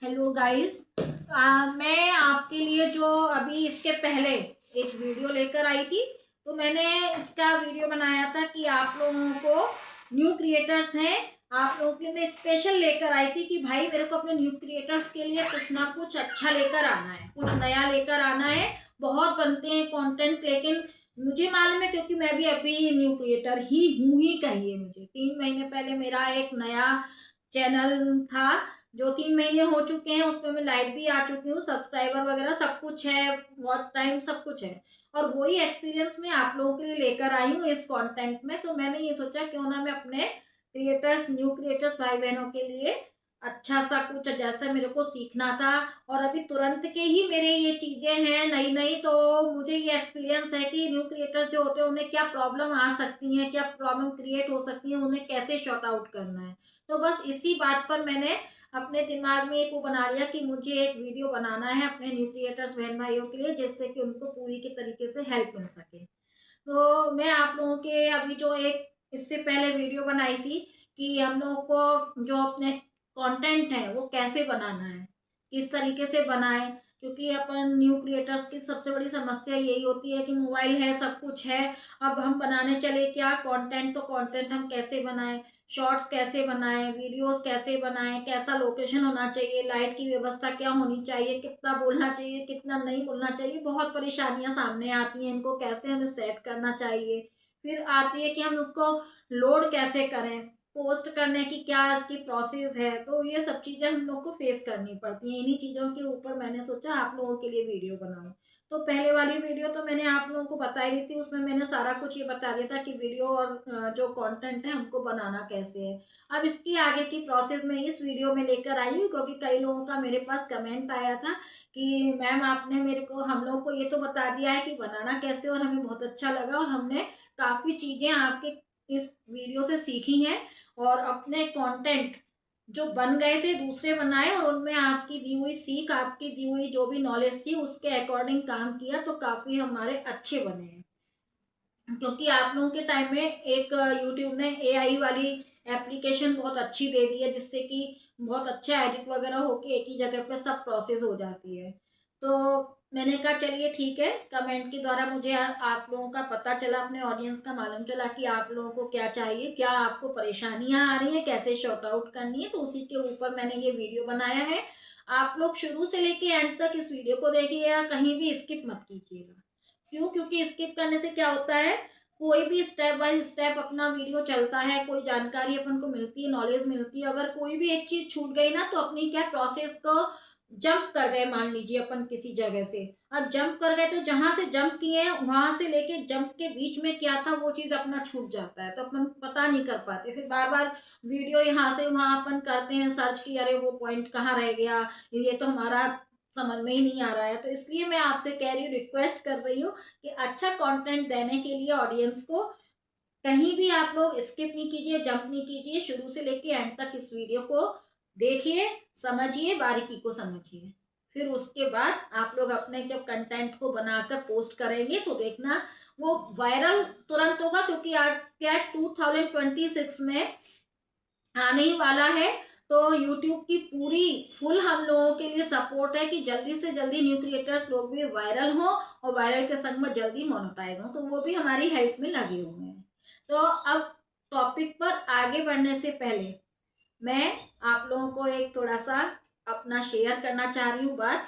Hello guys. मैं आपके लिए जो अभी इसके पहले एक वीडियो लेकर आई थी, तो मैंने इसका वीडियो बनाया था कि आप लोगों को न्यू क्रिएटर्स हैं, आप लोगों के लिए मैं स्पेशल लेकर आई थी कि भाई मेरे को अपने न्यू क्रिएटर्स के लिए कुछ ना कुछ अच्छा लेकर आना है, कुछ नया लेकर आना है। बहुत बनते हैं कंटेंट, लेकिन मुझे मालूम है क्योंकि मैं भी अभी न्यू क्रिएटर ही हूँ ही कहिए। मुझे 3 महीने पहले मेरा एक नया चैनल था जो 3 महीने हो चुके हैं, उसमें मैं लाइव भी आ चुकी हूँ, सब्सक्राइबर वगैरह सब कुछ है, वॉच टाइम सब कुछ है। और वही एक्सपीरियंस मैं आप लोगों के लिए लेकर आई हूँ इस कंटेंट में। तो मैंने ये सोचा क्यों ना मैं अपने क्रिएटर्स, न्यू क्रिएटर्स भाई बहनों के लिए अच्छा सा कुछ जैसा मेरे को सीखना था। और अभी तुरंत के ही मेरे ये चीजें हैं नई नई, तो मुझे ये एक्सपीरियंस है कि न्यू क्रिएटर्स जो होते हैं उन्हें क्या प्रॉब्लम आ सकती है, क्या प्रॉब्लम क्रिएट हो सकती है, उन्हें कैसे शॉर्ट आउट करना है। तो बस इसी बात पर मैंने अपने दिमाग में एक वो बना लिया कि मुझे एक वीडियो बनाना है अपने न्यू क्रिएटर्स बहन भाइयों के लिए, जिससे कि उनको पूरी के तरीके से हेल्प मिल सके। तो मैं आप लोगों के अभी जो एक इससे पहले वीडियो बनाई थी कि हम लोगों को जो अपने कंटेंट है वो कैसे बनाना है, किस तरीके से बनाएं। क्योंकि अपन न्यू क्रिएटर्स की सबसे बड़ी समस्या यही होती है कि मोबाइल है, सब कुछ है, अब हम बनाने चले क्या कंटेंट, तो कंटेंट हम कैसे बनाएं, शॉर्ट्स कैसे बनाएं, वीडियोस कैसे बनाएं, कैसा लोकेशन होना चाहिए, लाइट की व्यवस्था क्या होनी चाहिए, कितना बोलना चाहिए, कितना नहीं बोलना चाहिए, बहुत परेशानियां सामने आती हैं। इनको कैसे हमें सेट करना चाहिए। फिर आती है कि हम उसको लोड कैसे करें, पोस्ट करने की क्या इसकी प्रोसेस है। तो ये सब चीजें हम लोग को फेस करनी पड़ती हैं। इन्हीं चीजों के ऊपर मैंने सोचा आप लोगों के लिए वीडियो बनाऊं। तो पहले वाली वीडियो तो मैंने आप लोगों को बताई दी थी, उसमें मैंने सारा कुछ ये बता दिया था कि वीडियो और जो कंटेंट है हमको बनाना कैसे है। अब इसकी आगे की प्रोसेस मैं इस वीडियो में लेकर आई हूँ, क्योंकि कई लोगों का मेरे पास कमेंट आया था कि मैम आपने मेरे को, हम लोग को ये तो बता दिया है कि बनाना कैसे, और हमें बहुत अच्छा लगा और हमने काफी चीजें आपके इस वीडियो से सीखी हैं और अपने कंटेंट जो बन गए थे दूसरे बनाए, और उनमें आपकी दी हुई सीख, आपकी दी हुई जो भी नॉलेज थी उसके अकॉर्डिंग काम किया, तो काफी हमारे अच्छे बने हैं। क्योंकि आप लोगों के टाइम में एक यूट्यूब ने एआई वाली एप्लीकेशन बहुत अच्छी दे दी है, जिससे कि बहुत अच्छा एडिट वगैरह होके एक ही जगह पे सब प्रोसेस हो जाती है। तो मैंने कहा चलिए ठीक है, कमेंट के द्वारा मुझे आप लोगों का पता चला, अपने ऑडियंस का मालूम चला कि आप लोगों को क्या चाहिए, क्या आपको परेशानियां आ रही हैं, कैसे शॉर्ट आउट करनी है। तो उसी के ऊपर मैंने ये वीडियो बनाया है। आप लोग शुरू से लेके एंड तक इस वीडियो को देखिएगा, कहीं भी स्किप मत कीजिएगा। क्यों? क्योंकि स्किप करने से क्या होता है, कोई भी स्टेप बाय स्टेप अपना वीडियो चलता है, कोई जानकारी अपन को मिलती है, नॉलेज मिलती है। अगर कोई भी एक चीज छूट गई ना, तो अपनी क्या प्रोसेस को जंप कर गए, मान लीजिए अपन किसी जगह से, अब जंप कर गए तो जहां से जंप किए हैं वहां से लेके जंप के बीच में क्या था वो चीज अपना छूट जाता है, तो अपन पता नहीं कर पाते। फिर बार बार वीडियो यहाँ से वहां अपन करते हैं सर्च की, अरे वो पॉइंट कहाँ रह गया, ये तो हमारा समझ में ही नहीं आ रहा है। तो इसलिए मैं आपसे कह रही हूँ, रिक्वेस्ट कर रही हूँ कि अच्छा कंटेंट देने के लिए ऑडियंस को कहीं भी आप लोग स्किप नहीं कीजिए, जंप नहीं कीजिए, शुरू से लेके एंड तक इस वीडियो को देखिए, समझिए, बारीकी को समझिए। फिर उसके बाद आप लोग अपने जब कंटेंट को बनाकर पोस्ट करेंगे तो देखना वो वायरल तुरंत होगा, क्योंकि आज क्या 2026 में आने ही वाला है। तो YouTube की पूरी फुल हम लोगों के लिए सपोर्ट है कि जल्दी से जल्दी न्यू क्रिएटर्स लोग भी वायरल हो, और वायरल के संग में जल्दी मोनेटाइज हो, तो वो भी हमारी हेल्प में लगे हुए हैं। तो अब टॉपिक पर आगे बढ़ने से पहले मैं आप लोगों को एक थोड़ा सा अपना शेयर करना चाह रही हूँ बात,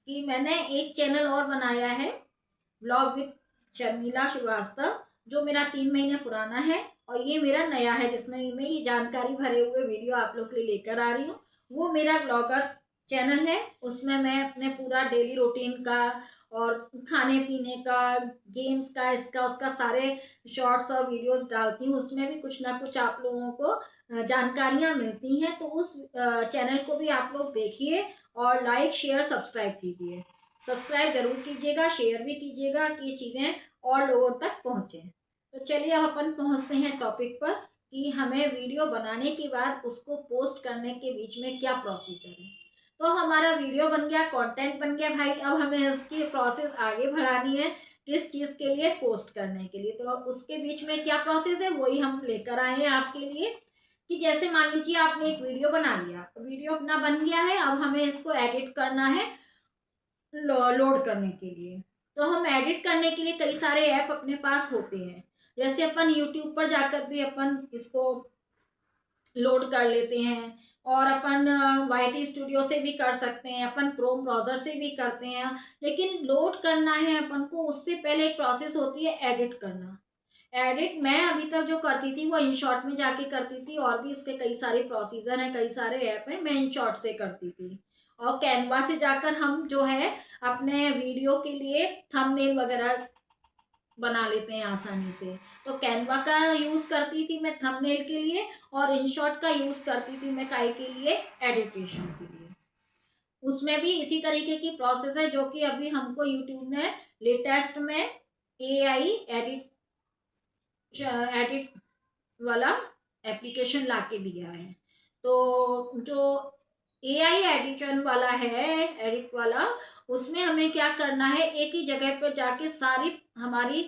कि मैंने एक चैनल और बनाया है, ब्लॉग विद शर्मिला श्रीवास्तव, जो मेरा 3 महीने पुराना है, और ये मेरा नया है जिसमें मैं ये जानकारी भरे हुए वीडियो आप लोग के लिए लेकर आ रही हूँ। वो मेरा ब्लॉगर चैनल है, उसमें मैं अपने पूरा डेली रूटीन का और खाने पीने का, गेम्स का, इसका उसका सारे शॉर्ट्स और वीडियोस डालती हूँ। उसमें भी कुछ ना कुछ आप लोगों को जानकारियाँ मिलती हैं। तो उस चैनल को भी आप लोग देखिए और लाइक शेयर सब्सक्राइब कीजिए। सब्सक्राइब जरूर कीजिएगा, शेयर भी कीजिएगा कि ये चीज़ें और लोगों तक पहुँचे। तो चलिए अब अपन पहुँचते हैं टॉपिक पर कि हमें वीडियो बनाने के बाद उसको पोस्ट करने के बीच में क्या प्रोसीजर है। तो हमारा वीडियो बन गया, कंटेंट बन गया भाई, अब हमें इसकी प्रोसेस आगे बढ़ानी है किस चीज़ के लिए, पोस्ट करने के लिए। तो उसके बीच में क्या प्रोसेस है वही हम लेकर आए हैं आपके लिए। कि जैसे मान लीजिए आपने एक वीडियो बना लिया, वीडियो अपना बन गया है, अब हमें इसको एडिट करना है लोड करने के लिए। तो हम एडिट करने के लिए कई सारे ऐप अपने पास होते हैं। जैसे अपन यूट्यूब पर जाकर भी अपन इसको लोड कर लेते हैं, और अपन वाईटी स्टूडियो से भी कर सकते हैं, अपन क्रोम ब्राउजर से भी करते हैं। लेकिन लोड करना है अपन को, उससे पहले एक प्रोसेस होती है एडिट करना। एडिट मैं अभी तक जो करती थी वो InShot में जाके करती थी, और भी इसके कई सारे प्रोसीजर हैं, कई सारे ऐप हैं, मैं InShot से करती थी। और कैनवा से जाकर हम जो है अपने वीडियो के लिए थंबनेल वगैरह बना लेते हैं आसानी से। तो कैनवा का यूज करती थी मैं थंबनेल के लिए, और InShot का यूज करती थी मैं काय के लिए, एडिटेशन के लिए। उसमें भी इसी तरीके की प्रोसेस है, जो कि अभी हमको यूट्यूब ने लेटेस्ट में AI एडिट वाला एप्लीकेशन ला के दिया है। तो जो AI एडिशन वाला है, एडिट वाला, उसमें हमें क्या करना है, एक ही जगह पर जाके सारी हमारी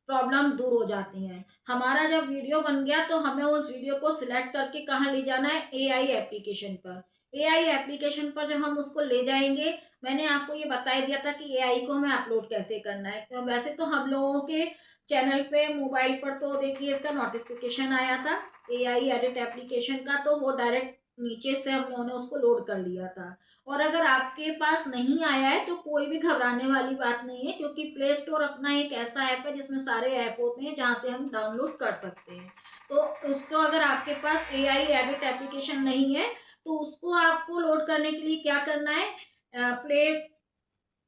प्रॉब्लम दूर हो जाती हैं। हमारा जब वीडियो बन गया तो हमें उस वीडियो को सिलेक्ट करके कहाँ ले जाना है, AI एप्लीकेशन पर। AI एप्लीकेशन पर जब हम उसको ले जाएंगे, मैंने आपको ये बता दिया था कि AI को हमें अपलोड कैसे करना है। तो वैसे तो हम लोगों के चैनल पे मोबाइल पर तो देखिए इसका नोटिफिकेशन आया था AI एडिट एप्लीकेशन का, तो वो डायरेक्ट नीचे से हम लोगों ने उसको लोड कर लिया था। और अगर आपके पास नहीं आया है तो कोई भी घबराने वाली बात नहीं है, क्योंकि प्ले स्टोर अपना एक ऐसा ऐप है जिसमें सारे ऐप होते हैं जहाँ से हम डाउनलोड कर सकते हैं। तो उसको अगर आपके पास AI एडिट एप्लीकेशन नहीं है तो उसको आपको लोड करने के लिए क्या करना है, प्ले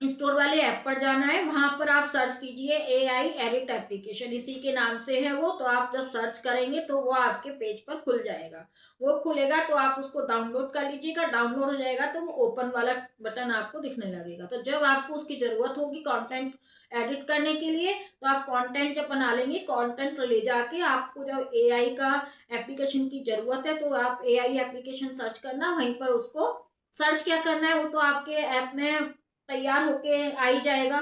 स्टोर वाले ऐप पर जाना है, वहां पर आप सर्च कीजिए AI एडिट एप्लीकेशन, इसी के नाम से है वो। तो आप जब सर्च करेंगे तो वो आपके पेज पर खुल जाएगा। वो खुलेगा तो आप उसको डाउनलोड कर लीजिएगा। डाउनलोड हो जाएगा तो वो ओपन वाला बटन आपको दिखने लगेगा। तो जब आपको उसकी जरूरत होगी कंटेंट एडिट करने के लिए, तो आप कंटेंट जब बना लेंगे, कंटेंट ले जाके आपको जब AI का एप्लीकेशन की जरूरत है तो आप AI एप्लीकेशन सर्च करना, वहीं पर उसको सर्च क्या करना है वो तो आपके ऐप में तैयार होके आ ही जाएगा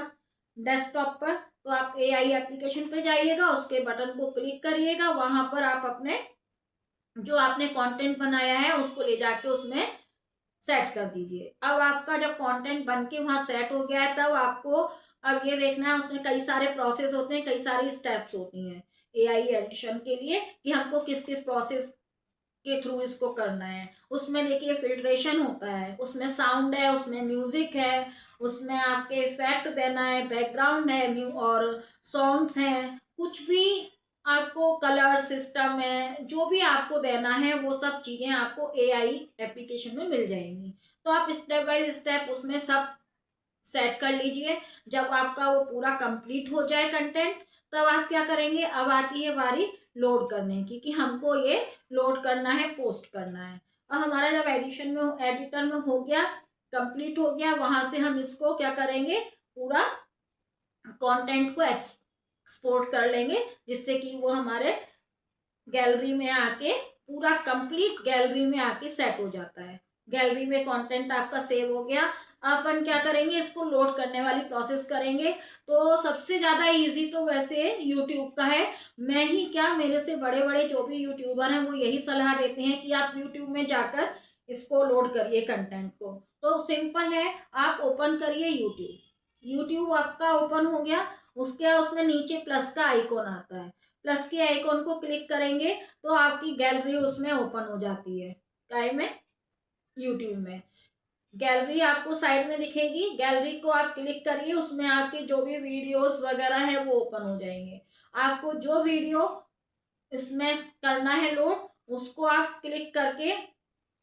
डेस्कटॉप पर। तो आप AI एप्लीकेशन पे जाइएगा, उसके बटन को क्लिक करिएगा, वहां पर आप अपने जो आपने कंटेंट बनाया है उसको ले जाके उसमें सेट कर दीजिए। अब आपका जब कंटेंट बन के वहां सेट हो गया है, तब आपको अब ये देखना है, उसमें कई सारे प्रोसेस होते हैं, कई सारी स्टेप्स होती हैं AI एडिशन के लिए, कि हमको किस किस प्रोसेस के थ्रू इसको करना है। उसमें देखिए फिल्ट्रेशन होता है, उसमें साउंड है, उसमें म्यूजिक है, उसमें आपके इफेक्ट देना है, बैकग्राउंड है, और सॉन्ग्स हैं, कुछ भी आपको कलर सिस्टम है, जो भी आपको देना है वो सब चीजें आपको AI एप्लीकेशन में मिल जाएंगी। तो आप स्टेप बाय स्टेप उसमें सब सेट कर लीजिए। जब आपका वो पूरा कंप्लीट हो जाए कंटेंट, तब आप क्या करेंगे, अब आती है बारी लोड करने की, कि हमको ये लोड करना है, पोस्ट करना है। और हमारा जब एडिशन में एडिटर में हो गया, कंप्लीट हो गया, वहां से हम इसको क्या करेंगे, पूरा कंटेंट को एक्सपोर्ट कर लेंगे, जिससे कि वो हमारे गैलरी में आके पूरा कंप्लीट गैलरी में आके सेट हो जाता है। गैलरी में कंटेंट आपका सेव हो गया। अपन क्या करेंगे, इसको लोड करने वाली प्रोसेस करेंगे। तो सबसे ज्यादा इजी तो वैसे यूट्यूब का है। मैं ही क्या, मेरे से बड़े बड़े जो भी यूट्यूबर हैं वो यही सलाह देते हैं कि आप यूट्यूब में जाकर इसको लोड करिए कंटेंट को। तो सिंपल है, आप ओपन करिए यूट्यूब। यूट्यूब आपका ओपन हो गया, उसके उसमें नीचे प्लस का आइकॉन आता है, प्लस के आइकॉन को क्लिक करेंगे तो आपकी गैलरी उसमें ओपन हो जाती है। काय में, यूट्यूब में गैलरी आपको साइड में दिखेगी, गैलरी को आप क्लिक करिए, उसमें आपके जो भी वीडियोस वगैरह है वो ओपन हो जाएंगे। आपको जो वीडियो इसमें करना है लोड, उसको आप क्लिक करके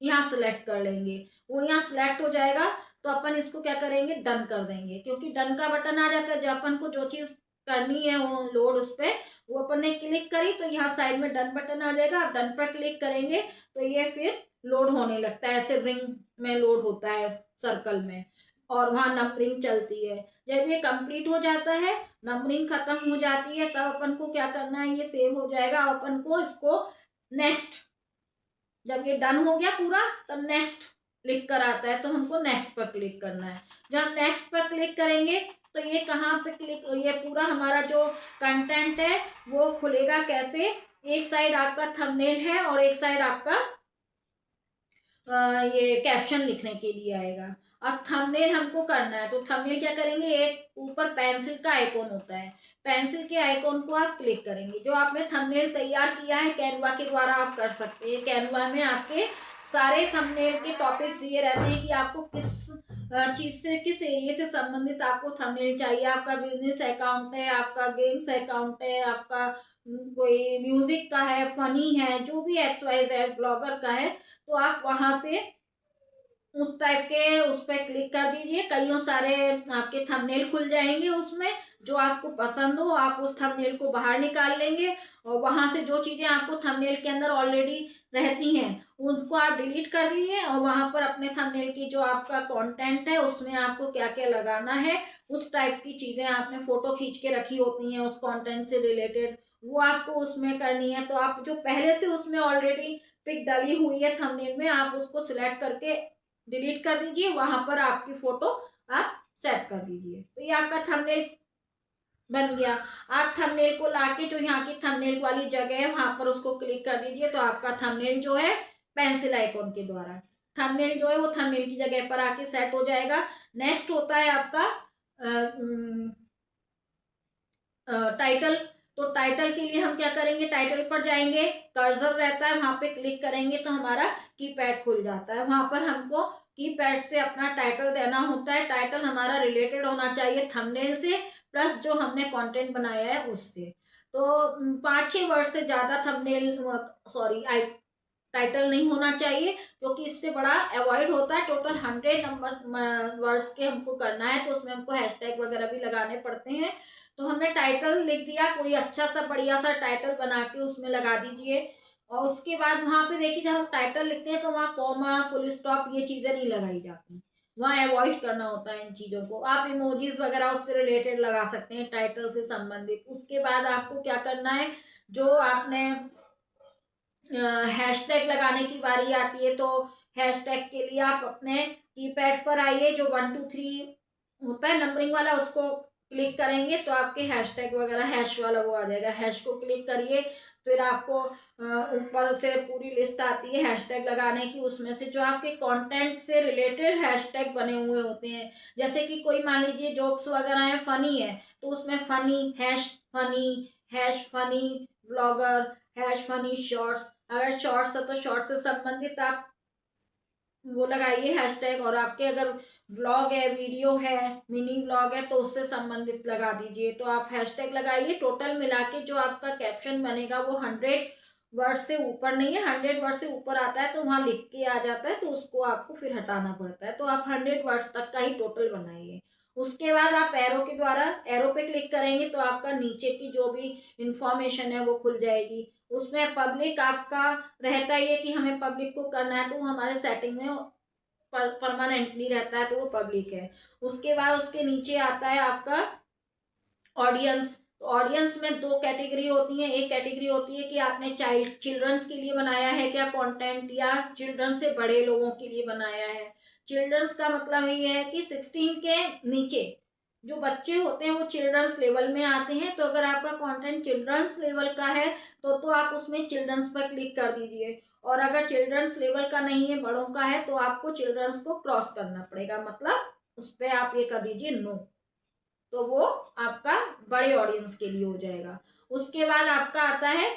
यहाँ सिलेक्ट कर लेंगे, वो यहाँ सिलेक्ट हो जाएगा। तो अपन इसको क्या करेंगे, डन कर देंगे, क्योंकि डन का बटन आ जाता है जब अपन को जो चीज करनी है वो लोड, उस पर वो अपन ने क्लिक करी तो यहाँ साइड में डन बटन आ जाएगा। आप डन पर क्लिक करेंगे तो ये फिर लोड होने लगता है, ऐसे रिंग में लोड होता है, सर्कल में, और वहां नंबरिंग चलती है। जब ये कंप्लीट हो जाता है, नंबरिंग खत्म हो जाती है, तब अपन को क्या करना है, ये सेव हो जाएगा। अपन को इसको नेक्स्ट, जब ये डन हो गया पूरा, तब नेक्स्ट क्लिक कर आता है, तो हमको नेक्स्ट पर क्लिक करना है। जब नेक्स्ट पर क्लिक करेंगे तो ये कहाँ पे क्लिक, ये पूरा हमारा जो कंटेंट है वो खुलेगा कैसे, एक साइड आपका थंबनेल है और एक साइड आपका ये कैप्शन लिखने के लिए आएगा। अब थंबनेल हमको करना है, तो थंबनेल क्या करेंगे, एक ऊपर पेंसिल का आइकॉन होता है, पेंसिल के आइकॉन को आप क्लिक करेंगे। जो आपने थंबनेल तैयार किया है कैनवा के द्वारा आप कर सकते हैं। कैनवा में आपके सारे थंबनेल के टॉपिक्स दिए रहते हैं कि आपको किस चीज से, किस एरिया से संबंधित आपको थंबनेल चाहिए। आपका बिजनेस अकाउंट है, आपका गेम्स अकाउंट है, आपका कोई म्यूजिक का है, फनी है, जो भी एक्स वाई जेड ब्लॉगर का है, तो आप वहां से उस टाइप के उस पर क्लिक कर दीजिए। कईयों सारे आपके थंबनेल खुल जाएंगे, उसमें जो आपको पसंद हो आप उस थंबनेल को बाहर निकाल लेंगे और वहां से जो चीजें आपको थंबनेल के अंदर ऑलरेडी रहती हैं उनको आप डिलीट कर दीजिए और वहां पर अपने थंबनेल की जो आपका कंटेंट है उसमें आपको क्या क्या लगाना है, उस टाइप की चीजें आपने फोटो खींच के रखी होती हैं उस कंटेंट से रिलेटेड, वो आपको उसमें करनी है। तो आप जो पहले से उसमें ऑलरेडी पिक डली हुई है थंबनेल में, आप उसको सिलेक्ट करके डिलीट कर दीजिए, वहां पर आपकी फोटो आप सेट कर दीजिए। तो ये आपका थंबनेल बन गया। आप थंबनेल को लाके जो यहाँ की थंबनेल वाली जगह है वहां पर उसको क्लिक कर दीजिए, तो आपका थंबनेल जो है पेंसिल आइकॉन के द्वारा थंबनेल जो है वो थंबनेल की जगह पर आके सेट हो जाएगा। नेक्स्ट होता है आपका टाइटल। तो टाइटल के लिए हम क्या करेंगे, टाइटल पर जाएंगे, कर्सर रहता है वहां पे क्लिक करेंगे तो हमारा कीपैड खुल जाता है। वहां पर हमको कीपैड से अपना टाइटल देना होता है। टाइटल हमारा रिलेटेड होना चाहिए थंबनेल से, प्लस जो हमने कंटेंट बनाया है उससे। तो 5-6 वर्ड से ज्यादा थंबनेल, सॉरी, टाइटल नहीं होना चाहिए, क्योंकि इससे बड़ा अवॉइड होता है। टोटल 100 नंबर वर्ड्स के हमको करना है, तो उसमें हमको हैशटैग वगैरह भी लगाने पड़ते हैं। तो हमने टाइटल लिख दिया, कोई अच्छा सा बढ़िया सा टाइटल बना के उसमें लगा दीजिए। और उसके बाद वहां पे देखिए, जब हम टाइटल लिखते हैं तो वहाँ कॉमा, फुल स्टॉप, ये चीजें नहीं लगाई जाती, वहाँ अवॉइड करना होता है इन चीजों को। आप इमोजीज वगैरह उससे रिलेटेड लगा सकते हैं, टाइटल से संबंधित। उसके बाद आपको क्या करना है, जो आपने हैशटैग लगाने की बारी आती है, तो हैशटैग के लिए आप अपने कीपैड पर आइए, जो 1 2 3 होता है नंबरिंग वाला, उसको क्लिक करेंगे तो आपके हैशटैग वगैरह हैश वाला वो आ जाएगा। हैश को क्लिक करिए, फिर आपको ऊपर से पूरी लिस्ट आती है हैशटैग लगाने की। उसमें से जो आपके कंटेंट से रिलेटेड हैशटैग बने हुए होते हैं, जैसे कि कोई मान लीजिए जोक्स वगैरह है, फनी है, तो उसमें funny, hash funny blogger, hash funny shorts. अगर शॉर्ट्स है तो शॉर्ट्स से संबंधित आप वो लगाइए हैशटैग। और आपके अगर व्लॉग है, वीडियो है, मिनी व्लॉग है, तो उससे संबंधित लगा दीजिए। तो आप हैशटैग लगाइए। टोटल मिला के जो आपका कैप्शन बनेगा वो 100 वर्ड से ऊपर नहीं है। 100 वर्ड से ऊपर आता है तो वहां लिख के आ जाता है, तो उसको आपको फिर हटाना पड़ता है। तो आप 100 वर्ड्स तक का ही टोटल बनाइए। उसके बाद आप एरो के द्वारा, एरो पे क्लिक करेंगे तो आपका नीचे की जो भी इंफॉर्मेशन है वो खुल जाएगी। उसमें पब्लिक आपका रहता ही है कि हमें पब्लिक को करना है, तो वो हमारे सेटिंग में परमानेंटली रहता है, तो वो पब्लिक है। उसके बाद उसके नीचे आता है आपका ऑडियंस। तो ऑडियंस में 2 कैटेगरी होती है। एक कैटेगरी होती है कि आपने चिल्ड्रंस के लिए बनाया है क्या कंटेंट, या चिल्ड्रन से बड़े लोगों के लिए बनाया है। चिल्ड्रंस का मतलब ये है कि 16 के नीचे जो बच्चे होते हैं वो चिल्ड्रंस लेवल में आते हैं। तो अगर आपका कंटेंट चिल्ड्रंस लेवल का है तो आप उसमें चिल्ड्रंस पर क्लिक कर दीजिए। और अगर चिल्ड्रंस लेवल का नहीं है, बड़ों का है, तो आपको चिल्ड्रंस को क्रॉस करना पड़ेगा, मतलब उस पर आप ये कर दीजिए नो। तो वो आपका बड़े ऑडियंस के लिए हो जाएगा। उसके बाद आपका आता है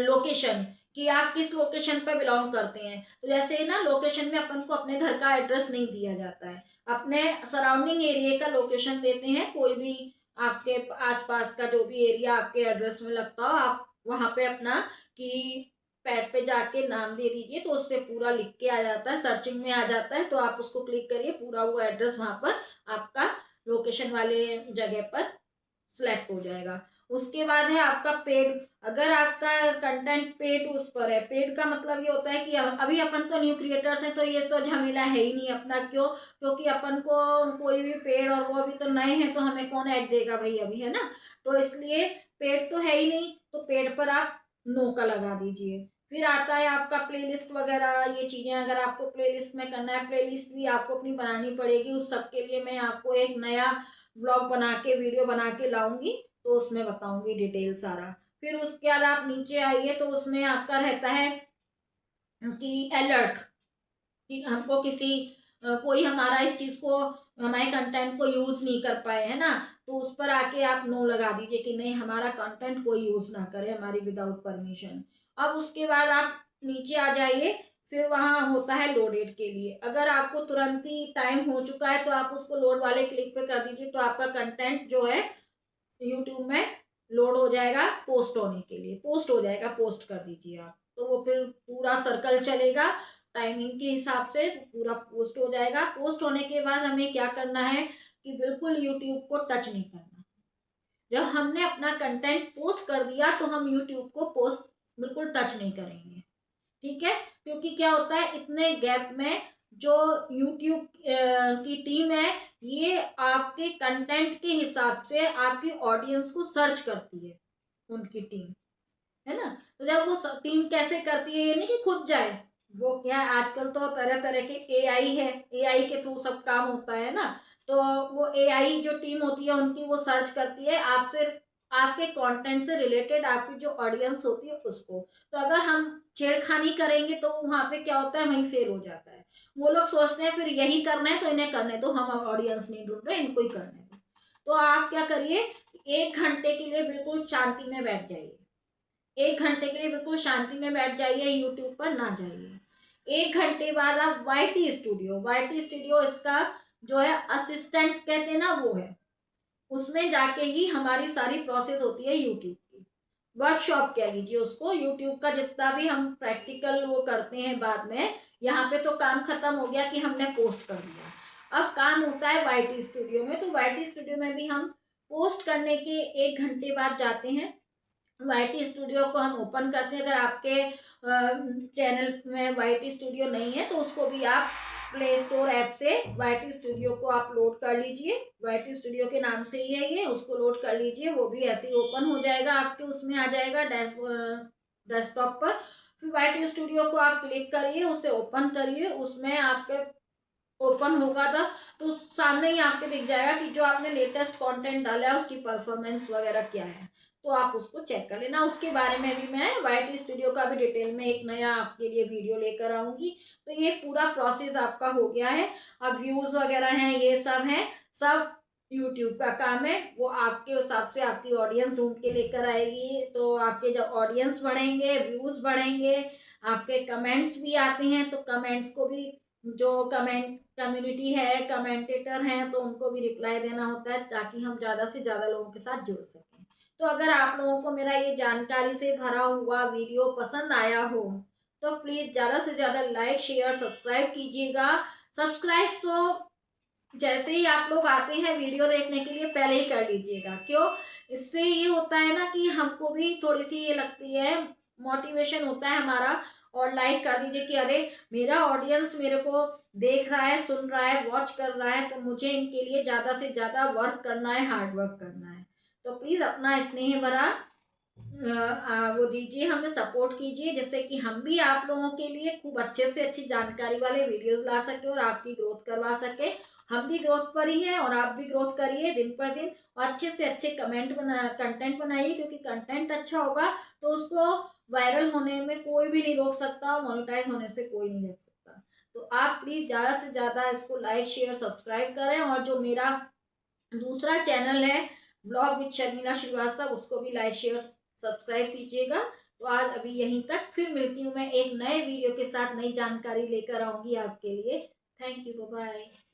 लोकेशन, कि आप किस लोकेशन पर बिलोंग करते हैं। तो जैसे ना, लोकेशन में अपन को अपने घर का एड्रेस नहीं दिया जाता है, अपने सराउंडिंग एरिया का लोकेशन देते हैं। कोई भी आपके आसपास का जो भी एरिया आपके एड्रेस में लगता हो, आप वहां पे अपना की पैड पे जाके नाम दे दीजिए, तो उससे पूरा लिख के आ जाता है, सर्चिंग में आ जाता है। तो आप उसको क्लिक करिए, पूरा वो एड्रेस वहां पर आपका लोकेशन वाले जगह पर सिलेक्ट हो जाएगा। उसके बाद है आपका पेड। अगर आपका कंटेंट पेड उस पर है, पेड का मतलब ये होता है कि अभी अपन तो न्यू क्रिएटर्स हैं, तो ये तो झमेला है ही नहीं अपना। क्यों? क्योंकि अपन को कोई भी पेड, और वो अभी तो नए हैं, तो हमें कौन ऐड देगा भाई अभी, है ना। तो इसलिए पेड तो है ही नहीं, तो पेड पर आप नो का लगा दीजिए। फिर आता है आपका प्लेलिस्ट वगैरह, ये चीजें अगर आपको प्लेलिस्ट में करना है, प्लेलिस्ट भी आपको अपनी बनानी पड़ेगी। उस सब के लिए मैं आपको एक नया ब्लॉग बना के, वीडियो बना के लाऊंगी, तो उसमें बताऊंगी डिटेल सारा। फिर उसके बाद आप नीचे आइए तो उसमें आपका रहता है कि अलर्ट, कि हमको किसी कोई हमारा इस चीज को, हमारे कंटेंट को यूज नहीं कर पाए, है ना, तो उस पर आके आप नो लगा दीजिए कि नहीं, हमारा कंटेंट कोई यूज ना करे हमारी विदाउट परमिशन। अब उसके बाद आप नीचे आ जाइए, फिर वहां होता है लोडेड के लिए। अगर आपको तुरंत ही टाइम हो चुका है तो आप उसको लोड वाले क्लिक पे कर दीजिए, तो आपका कंटेंट जो है यूट्यूब में लोड हो जाएगा पोस्ट होने के लिए, पोस्ट हो जाएगा, पोस्ट कर दीजिए आप, तो वो फिर पूरा सर्कल चलेगा टाइमिंग के हिसाब से, पूरा पोस्ट हो जाएगा। पोस्ट होने के बाद हमें क्या करना है कि बिल्कुल यूट्यूब को टच नहीं करना। जब हमने अपना कंटेंट पोस्ट कर दिया तो हम यूट्यूब को पोस्ट बिल्कुल टच नहीं करेंगे, ठीक है। क्योंकि क्या होता है, इतने गैप में जो यूट्यूब की टीम है, ये आपके कंटेंट के हिसाब से आपकी ऑडियंस को सर्च करती है, उनकी टीम, है ना। तो जब वो टीम कैसे करती है, ये नहीं कि खुद जाए, वो क्या है, आजकल तो तरह तरह के एआई है, एआई के थ्रू सब काम होता है ना। तो वो एआई जो टीम होती है उनकी, वो सर्च करती है आपसे, आपके कंटेंट से रिलेटेड आपकी जो ऑडियंस होती है उसको। तो अगर हम छेड़खानी करेंगे तो वहां पे क्या होता है, वहीं फेल हो जाता है। वो लोग सोचते हैं फिर यही करना है तो इन्हें करने दो, हम ऑडियंस नहीं ढूंढ रहे, इनको ही करने दो। तो आप क्या करिए, 1 घंटे के लिए बिल्कुल शांति में बैठ जाइए, 1 घंटे के लिए बिल्कुल शांति में बैठ जाइए, यूट्यूब पर ना जाइए। 1 घंटे बाद आप वाईटी स्टूडियो, वाईटी स्टूडियो इसका जो है असिस्टेंट कहते हैं ना, वो है, उसमें जाके ही हमारी सारी प्रोसेस होती है यूट्यूब की, वर्कशॉप कह लीजिए उसको। यूट्यूब का जितना भी हम प्रैक्टिकल वो करते हैं बाद में, यहाँ पे तो काम खत्म हो गया कि हमने पोस्ट कर दिया, अब काम होता है वाईटी स्टूडियो में। तो वाईटी स्टूडियो में भी हम पोस्ट करने के 1 घंटे बाद जाते हैं, वाईटी स्टूडियो को हम ओपन करते हैं। अगर आपके चैनल में वाईटी स्टूडियो नहीं है तो उसको भी आप प्ले स्टोर ऐप से वाईटी स्टूडियो को आप लोड कर लीजिए, वाईटी स्टूडियो के नाम से ही है ये, उसको लोड कर लीजिए, वो भी ऐसे ही ओपन हो जाएगा आपके, उसमें आ जाएगा डेस्कटॉप पर। फिर वाईटी स्टूडियो को आप क्लिक करिए, उसे ओपन करिए, उसमें आपके ओपन होगा था तो सामने ही आपके दिख जाएगा कि जो आपने लेटेस्ट कंटेंट डाला है उसकी परफॉर्मेंस वगैरह क्या है, तो आप उसको चेक कर लेना। उसके बारे में भी मैं वाईटी स्टूडियो का भी डिटेल में एक नया आपके लिए वीडियो लेकर आऊंगी। तो ये पूरा प्रोसेस आपका हो गया है। अब व्यूज वगैरह हैं, ये सब है, सब यूट्यूब का काम है, वो आपके हिसाब से आपकी ऑडियंस ढूंढ के लेकर आएगी। तो आपके जब ऑडियंस बढ़ेंगे, व्यूज बढ़ेंगे, आपके कमेंट्स भी आते हैं, तो कमेंट्स को भी, जो कमेंट कम्युनिटी है, कमेंटेटर हैं, तो उनको भी रिप्लाई देना होता है ताकि हम ज़्यादा से ज़्यादा लोगों के साथ जुड़ सकें। तो अगर आप लोगों को मेरा ये जानकारी से भरा हुआ वीडियो पसंद आया हो तो प्लीज़ ज़्यादा से ज़्यादा लाइक शेयर सब्सक्राइब कीजिएगा। सब्सक्राइब तो जैसे ही आप लोग आते हैं वीडियो देखने के लिए पहले ही कर लीजिएगा, क्यों, इससे ये होता है ना कि हमको भी थोड़ी सी ये लगती है, मोटिवेशन होता है हमारा। और लाइक कर दीजिए कि अरे मेरा ऑडियंस मेरे को देख रहा है, सुन रहा है, वॉच कर रहा है, तो मुझे इनके लिए ज़्यादा से ज़्यादा वर्क करना है, हार्ड वर्क करना है। तो प्लीज़ अपना स्नेह भरा वो दीजिए, हमें सपोर्ट कीजिए, जिससे कि हम भी आप लोगों के लिए खूब अच्छे से अच्छी जानकारी वाले वीडियोस ला सके और आपकी ग्रोथ करवा सके। हम भी ग्रोथ पर ही हैं और आप भी ग्रोथ करिए दिन पर दिन, और अच्छे से अच्छे कंटेंट बनाइए, क्योंकि कंटेंट अच्छा होगा तो उसको वायरल होने में कोई भी नहीं रोक सकता और मोनेटाइज होने से कोई नहीं रोक सकता। तो आप प्लीज़ ज़्यादा से ज़्यादा इसको लाइक शेयर सब्सक्राइब करें, और जो मेरा दूसरा चैनल है ब्लॉग विद शर्मिला श्रीवास्तव, उसको भी लाइक शेयर सब्सक्राइब कीजिएगा। तो आज अभी यहीं तक, फिर मिलती हूँ मैं एक नए वीडियो के साथ, नई जानकारी लेकर आऊंगी आपके लिए। Thank you, bye bye.